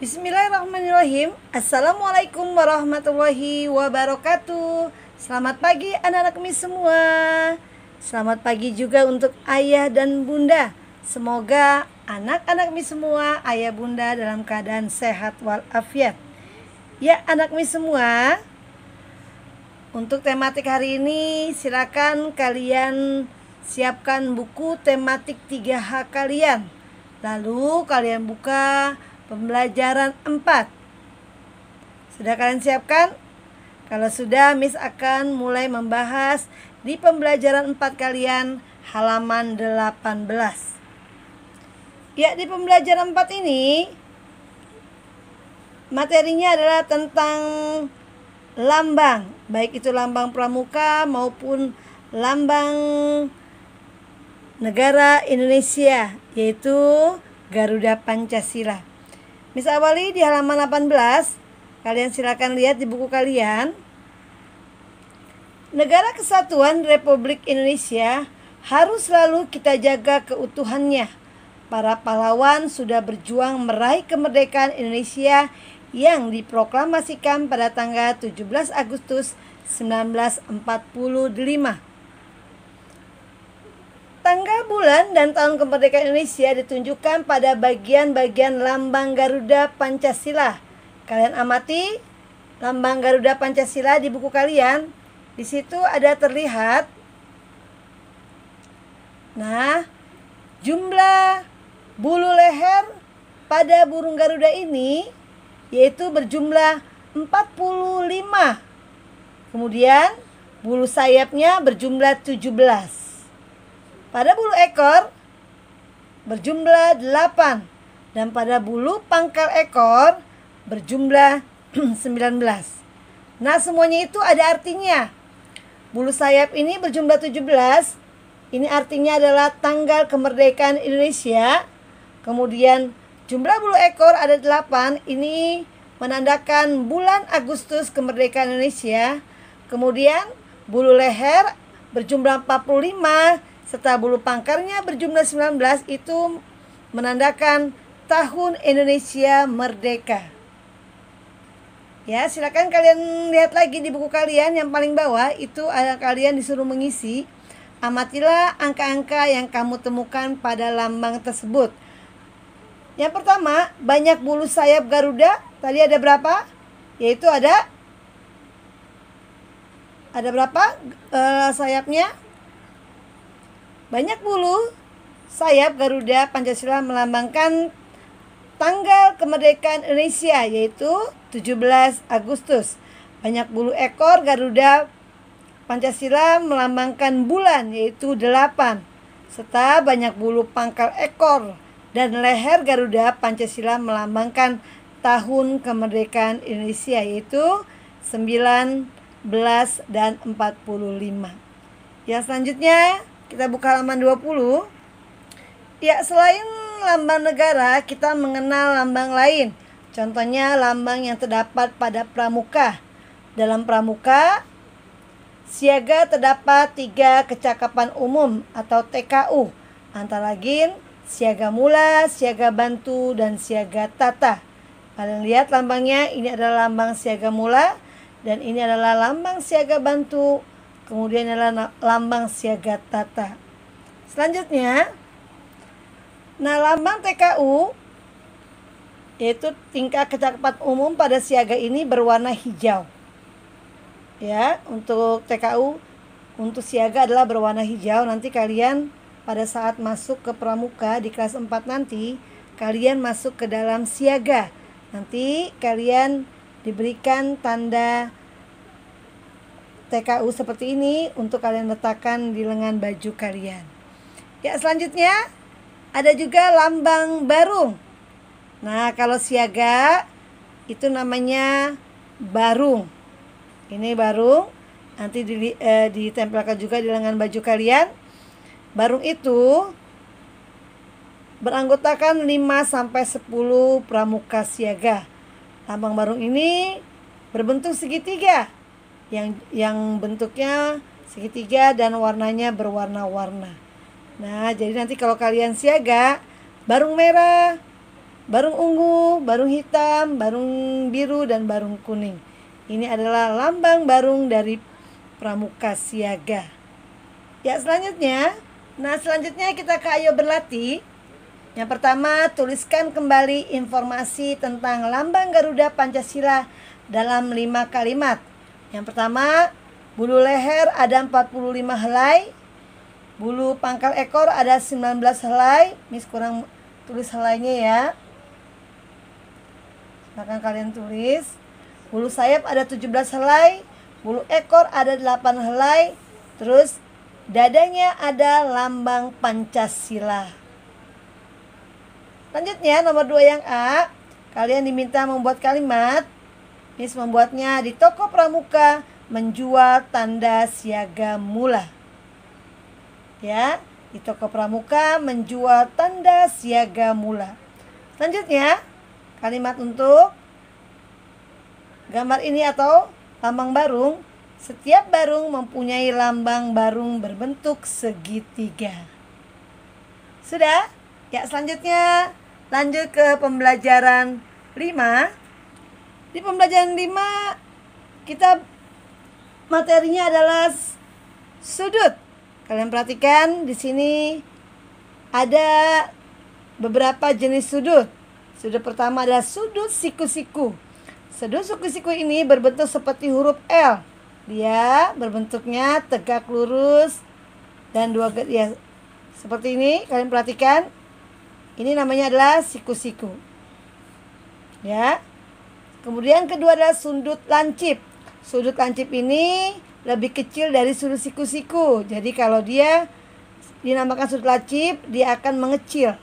Bismillahirrahmanirrahim. Assalamualaikum warahmatullahi wabarakatuh. Selamat pagi anak-anak mis semua. Selamat pagi juga untuk ayah dan bunda. Semoga anak-anak mis semua, ayah bunda dalam keadaan sehat walafiat. Ya anak mis semua, untuk tematik hari ini silakan kalian siapkan buku tematik 3H kalian. Lalu kalian buka pembelajaran 4. Sudah kalian siapkan? Kalau sudah, Miss akan mulai membahas di pembelajaran 4 kalian halaman 18. Ya, di pembelajaran 4 ini materinya adalah tentang lambang, baik itu lambang pramuka maupun lambang negara Indonesia, yaitu Garuda Pancasila. Miss awali di halaman 18. Kalian silakan lihat di buku kalian. Negara Kesatuan Republik Indonesia harus selalu kita jaga keutuhannya. Para pahlawan sudah berjuang meraih kemerdekaan Indonesia yang diproklamasikan pada tanggal 17 Agustus 1945. Tanggal, bulan, dan tahun kemerdekaan Indonesia ditunjukkan pada bagian-bagian lambang Garuda Pancasila. Kalian amati lambang Garuda Pancasila di buku kalian. Di situ ada terlihat, nah, jumlah bulu leher pada burung Garuda ini yaitu berjumlah 45. Kemudian bulu sayapnya berjumlah 17. Pada bulu ekor berjumlah 8 dan pada bulu pangkal ekor berjumlah 19. Nah, semuanya itu ada artinya. Bulu sayap ini berjumlah 17. Ini artinya adalah tanggal kemerdekaan Indonesia. Kemudian jumlah bulu ekor ada 8. Ini menandakan bulan Agustus kemerdekaan Indonesia. Kemudian bulu leher berjumlah 45 serta bulu pangkalnya berjumlah 19, itu menandakan tahun Indonesia merdeka. Ya, silakan kalian lihat lagi di buku kalian yang paling bawah, itu ada kalian disuruh mengisi. Amatilah angka-angka yang kamu temukan pada lambang tersebut. Yang pertama, banyak bulu sayap Garuda. Tadi ada berapa? Yaitu ada berapa sayapnya? Banyak bulu sayap Garuda Pancasila melambangkan tanggal kemerdekaan Indonesia, yaitu 17 Agustus. Banyak bulu ekor Garuda Pancasila melambangkan bulan, yaitu 8. Serta banyak bulu pangkal ekor dan leher Garuda Pancasila melambangkan tahun kemerdekaan Indonesia, yaitu 19 dan 45. Yang selanjutnya kita buka halaman 20. Ya, selain lambang negara, kita mengenal lambang lain. Contohnya lambang yang terdapat pada pramuka. Dalam pramuka, siaga terdapat 3 kecakapan umum atau TKU. Antara lain siaga mula, siaga bantu, dan siaga tata. Kalian lihat lambangnya, ini adalah lambang siaga mula dan ini adalah lambang siaga bantu. Kemudian adalah lambang siaga tata. Selanjutnya, nah, lambang TKU yaitu tingkat kecakapan umum pada siaga ini berwarna hijau. Ya, untuk TKU untuk siaga adalah berwarna hijau. Nanti kalian pada saat masuk ke pramuka di kelas 4 nanti, kalian masuk ke dalam siaga. Nanti kalian diberikan tanda TKU seperti ini untuk kalian letakkan di lengan baju kalian. Ya, selanjutnya ada juga lambang barung. Nah, kalau siaga itu namanya barung. Ini barung, nanti ditempelkan juga di lengan baju kalian. Barung itu beranggotakan 5 sampai 10 pramuka siaga. Lambang barung ini berbentuk segitiga. Yang bentuknya segitiga dan warnanya berwarna-warna. Nah, jadi nanti kalau kalian siaga, barung merah, barung ungu, barung hitam, barung biru, dan barung kuning. Ini adalah lambang barung dari Pramuka Siaga. Ya, selanjutnya kita ke Ayo Berlatih. Yang pertama, tuliskan kembali informasi tentang lambang Garuda Pancasila dalam 5 kalimat. Yang pertama, bulu leher ada 45 helai, bulu pangkal ekor ada 19 helai. Miss kurang tulis helainya ya. Silakan kalian tulis. Bulu sayap ada 17 helai, bulu ekor ada 8 helai, terus dadanya ada lambang Pancasila. Selanjutnya nomor 2 yang A, kalian diminta membuat kalimat. Miss membuatnya di toko Pramuka menjual tanda siaga mula. Ya, di toko Pramuka menjual tanda siaga mula. Selanjutnya, kalimat untuk gambar ini atau lambang barung. Setiap barung mempunyai lambang barung berbentuk segitiga. Sudah? Ya, selanjutnya lanjut ke pembelajaran 5. Di pembelajaran 5 kita materinya adalah sudut. Kalian perhatikan di sini ada beberapa jenis sudut. Sudut pertama adalah sudut siku-siku. Sudut siku-siku ini berbentuk seperti huruf L. Dia berbentuknya tegak lurus dan dua ya, seperti ini. Kalian perhatikan. Ini namanya adalah siku-siku. Ya. Kemudian kedua adalah sudut lancip. Sudut lancip ini lebih kecil dari sudut siku-siku. Jadi kalau dia dinamakan sudut lancip, dia akan mengecil.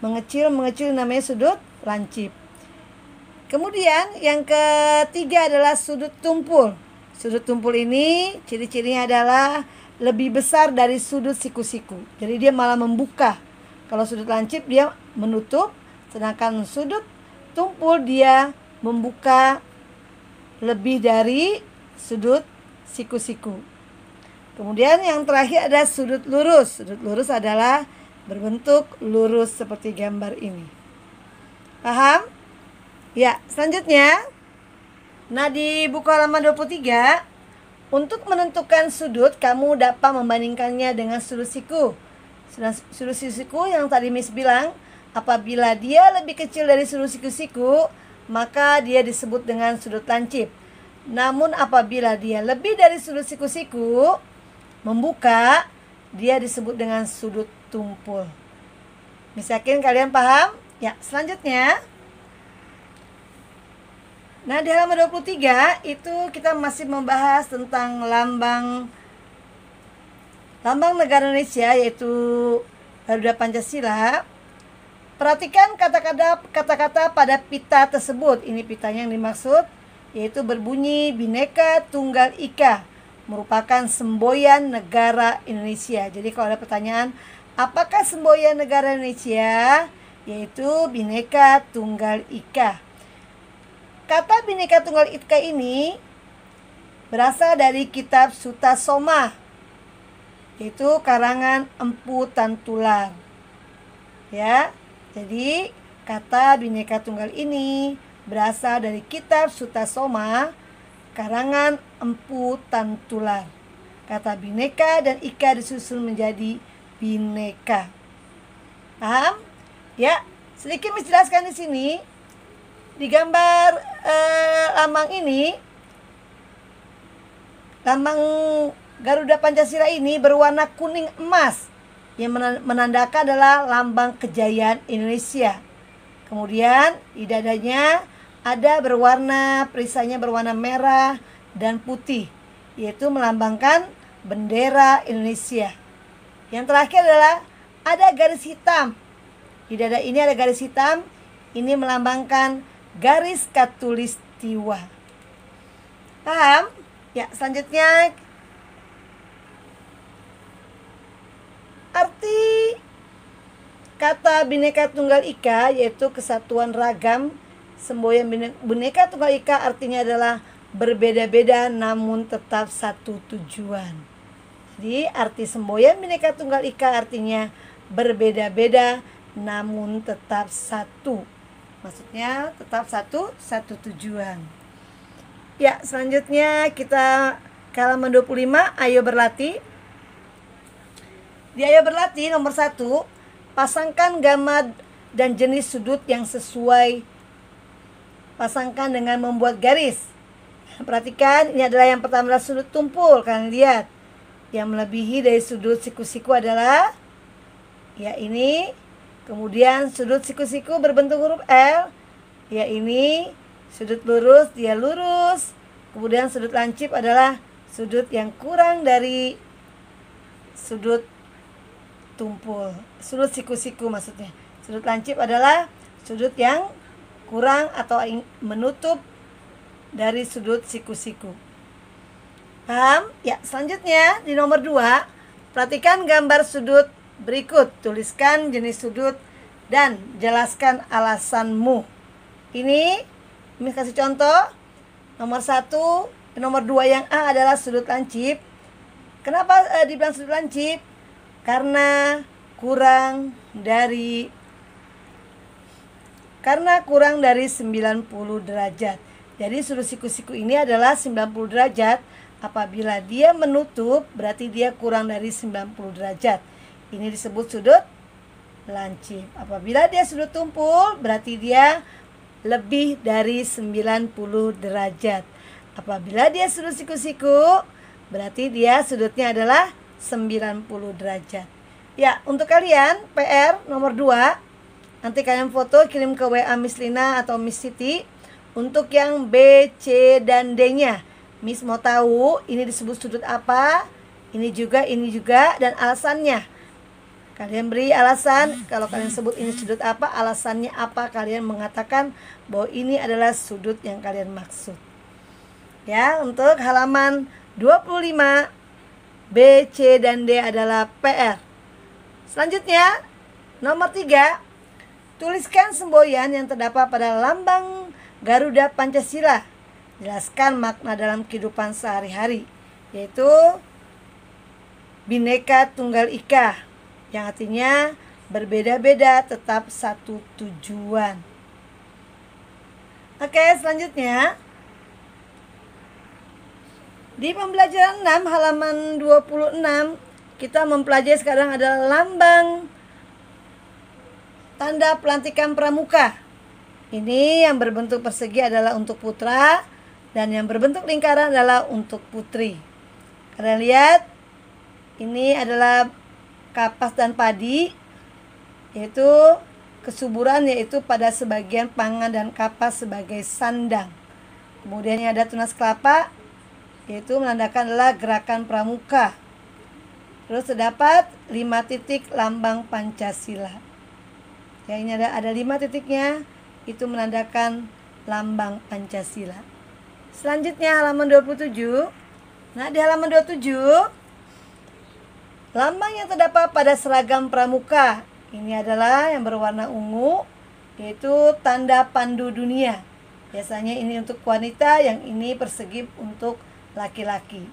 Mengecil namanya sudut lancip. Kemudian yang ketiga adalah sudut tumpul. Sudut tumpul ini ciri-cirinya adalah lebih besar dari sudut siku-siku. Jadi dia malah membuka. Kalau sudut lancip dia menutup, sedangkan sudut tumpul dia membuka lebih dari sudut siku-siku. Kemudian yang terakhir ada sudut lurus. Sudut lurus adalah berbentuk lurus seperti gambar ini. Paham? Ya, selanjutnya. Nah, di buku halaman 23, untuk menentukan sudut, kamu dapat membandingkannya dengan sudut siku. Sudut siku yang tadi Miss bilang, apabila dia lebih kecil dari sudut siku-siku, maka dia disebut dengan sudut lancip. Namun apabila dia lebih dari sudut siku-siku, membuka, dia disebut dengan sudut tumpul. Miss yakin kalian paham? Ya, selanjutnya. Nah, di halaman 23 itu kita masih membahas tentang lambang negara Indonesia, yaitu Garuda Pancasila. Perhatikan kata-kata pada pita tersebut. Ini pitanya yang dimaksud, yaitu berbunyi Bhinneka Tunggal Ika, merupakan semboyan negara Indonesia. Jadi kalau ada pertanyaan, apakah semboyan negara Indonesia? Yaitu Bhinneka Tunggal Ika. Kata Bhinneka Tunggal Ika ini berasal dari kitab Sutta Soma, yaitu karangan Empu Tantular. Ya, jadi kata Bhinneka Tunggal ini berasal dari kitab Sutta Soma, karangan Empu Tantular. Kata Bhinneka dan Ika disusun menjadi Bhinneka. Paham? Ya, sedikit menjelaskan di sini. Di gambar lambang ini, lambang Garuda Pancasila ini berwarna kuning emas, yang menandakan adalah lambang kejayaan Indonesia. Kemudian di dadanya ada perisainya berwarna merah dan putih, yaitu melambangkan bendera Indonesia. Yang terakhir adalah ada garis hitam. Di dada ini ada garis hitam, ini melambangkan garis Katulistiwa. Paham? Ya, selanjutnya arti kata Bhinneka Tunggal Ika yaitu kesatuan ragam. Semboyan Bhinneka Tunggal Ika artinya adalah berbeda-beda namun tetap satu tujuan. Jadi arti semboyan Bhinneka Tunggal Ika artinya berbeda-beda namun tetap satu. Maksudnya tetap satu tujuan. Ya, selanjutnya kita ke halaman 25, ayo berlatih. Di ayo berlatih nomor 1, pasangkan gambar dan jenis sudut yang sesuai. Pasangkan dengan membuat garis. Perhatikan, ini adalah yang pertama adalah sudut tumpul. Kalian lihat, yang melebihi dari sudut siku-siku adalah ya ini. Kemudian sudut siku-siku berbentuk huruf L, ya ini. Sudut lurus, dia lurus. Kemudian sudut lancip adalah sudut yang kurang dari sudut tumpul. Sudut siku-siku maksudnya. Sudut lancip adalah sudut yang kurang atau menutup dari sudut siku-siku. Paham? Ya, selanjutnya di nomor 2, perhatikan gambar sudut berikut. Tuliskan jenis sudut dan jelaskan alasanmu. Ini kasih contoh. Nomor 1, nomor 2 yang A adalah sudut lancip. Kenapa dibilang sudut lancip? Karena kurang dari 90 derajat. Jadi sudut siku-siku ini adalah 90 derajat. Apabila dia menutup, berarti dia kurang dari 90 derajat. Ini disebut sudut lancip. Apabila dia sudut tumpul, berarti dia lebih dari 90 derajat. Apabila dia sudut siku-siku, berarti dia sudutnya adalah 90 derajat. Ya, untuk kalian PR nomor 2, nanti kalian foto kirim ke WA Miss Lina atau Miss Siti. Untuk yang B, C, dan D-nya, Miss mau tahu ini disebut sudut apa, ini juga, dan alasannya. Kalian beri alasan, kalau kalian sebut ini sudut apa, alasannya apa, kalian mengatakan bahwa ini adalah sudut yang kalian maksud. Ya, untuk halaman 25, B, C, dan D adalah PR. Selanjutnya, nomor 3, tuliskan semboyan yang terdapat pada lambang Garuda Pancasila. Jelaskan makna dalam kehidupan sehari-hari, yaitu Bhinneka Tunggal Ika, yang artinya berbeda-beda tetap satu tujuan. Oke, selanjutnya di pembelajaran 6 halaman 26 kita mempelajari sekarang adalah lambang tanda pelantikan pramuka. Ini yang berbentuk persegi adalah untuk putra dan yang berbentuk lingkaran adalah untuk putri. Kalian lihat, ini adalah kapas dan padi, yaitu kesuburan, yaitu pada sebagian pangan dan kapas sebagai sandang. Kemudian yang ada tunas kelapa, yaitu menandakan adalah gerakan pramuka. Terus terdapat 5 titik lambang Pancasila. Ya, ini ada 5 titiknya, itu menandakan lambang Pancasila. Selanjutnya halaman 27. Nah, di halaman 27 lambang yang terdapat pada seragam pramuka, ini adalah yang berwarna ungu, yaitu tanda pandu dunia. Biasanya ini untuk wanita, yang ini persegi untuk laki-laki.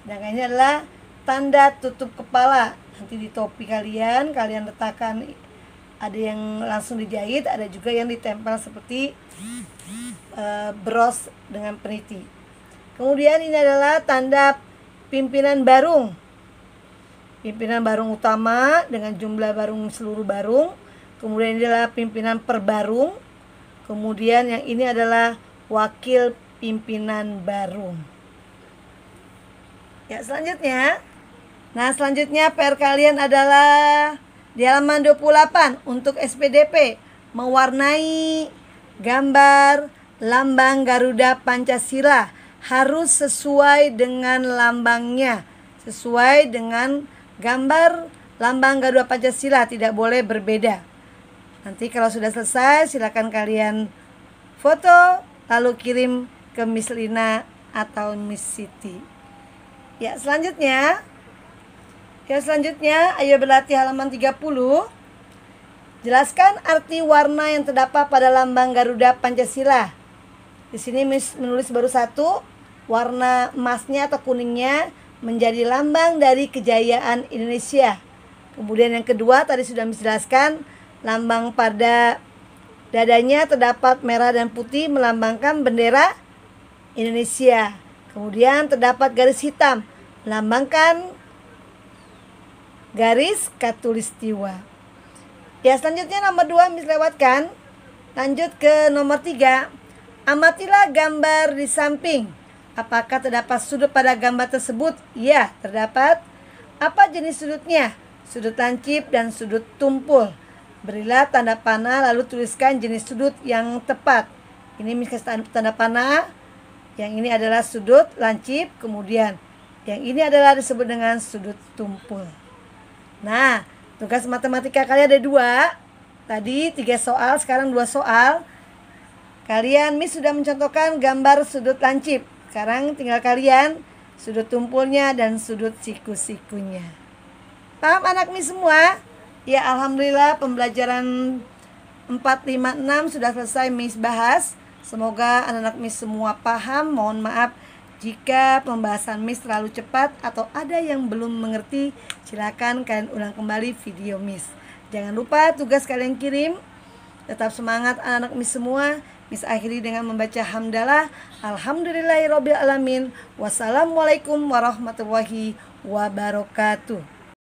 Sedangkan ini adalah tanda tutup kepala. Nanti di topi kalian letakkan, ada yang langsung dijahit, ada juga yang ditempel seperti bros dengan peniti. Kemudian ini adalah tanda pimpinan barung. Pimpinan barung utama dengan jumlah barung seluruh barung. Kemudian ini adalah pimpinan per barung. Kemudian yang ini adalah wakil pimpinan barung. Ya, selanjutnya. Nah, selanjutnya PR kalian adalah di halaman 28 untuk SPDP, mewarnai gambar lambang Garuda Pancasila harus sesuai dengan lambangnya, sesuai dengan gambar lambang Garuda Pancasila, tidak boleh berbeda. Nanti kalau sudah selesai, silakan kalian foto lalu kirim ke Miss Lina atau Miss Siti. Ya, selanjutnya ayo berlatih halaman 30. Jelaskan arti warna yang terdapat pada lambang Garuda Pancasila. Di sini Miss menulis baru 1, warna emasnya atau kuningnya menjadi lambang dari kejayaan Indonesia. Kemudian yang kedua tadi sudah Miss jelaskan, Lambang pada dadanya terdapat merah dan putih melambangkan bendera Indonesia. Kemudian terdapat garis hitam melambangkan garis Katulistiwa. Ya, selanjutnya nomor 2 Miss lewatkan. Lanjut ke nomor 3. Amatilah gambar di samping. Apakah terdapat sudut pada gambar tersebut? Ya, terdapat. Apa jenis sudutnya? Sudut lancip dan sudut tumpul. Berilah tanda panah lalu tuliskan jenis sudut yang tepat. Ini Miss kasih tanda panah. Yang ini adalah sudut lancip, kemudian yang ini adalah disebut dengan sudut tumpul. Nah, tugas matematika kalian ada 2. Tadi 3 soal, sekarang 2 soal. Kalian Miss sudah mencontohkan gambar sudut lancip. Sekarang tinggal kalian sudut tumpulnya dan sudut siku-sikunya. Paham anak Miss semua? Ya, alhamdulillah pembelajaran 4, 5, 6 sudah selesai Miss bahas. Semoga anak-anak Miss semua paham. Mohon maaf jika pembahasan Miss terlalu cepat atau ada yang belum mengerti. Silakan kalian ulang kembali video Miss. Jangan lupa tugas kalian kirim. Tetap semangat anak-anak Miss semua. Miss akhiri dengan membaca hamdalah. Alhamdulillahirobbilalamin. Wassalamualaikum warahmatullahi wabarakatuh.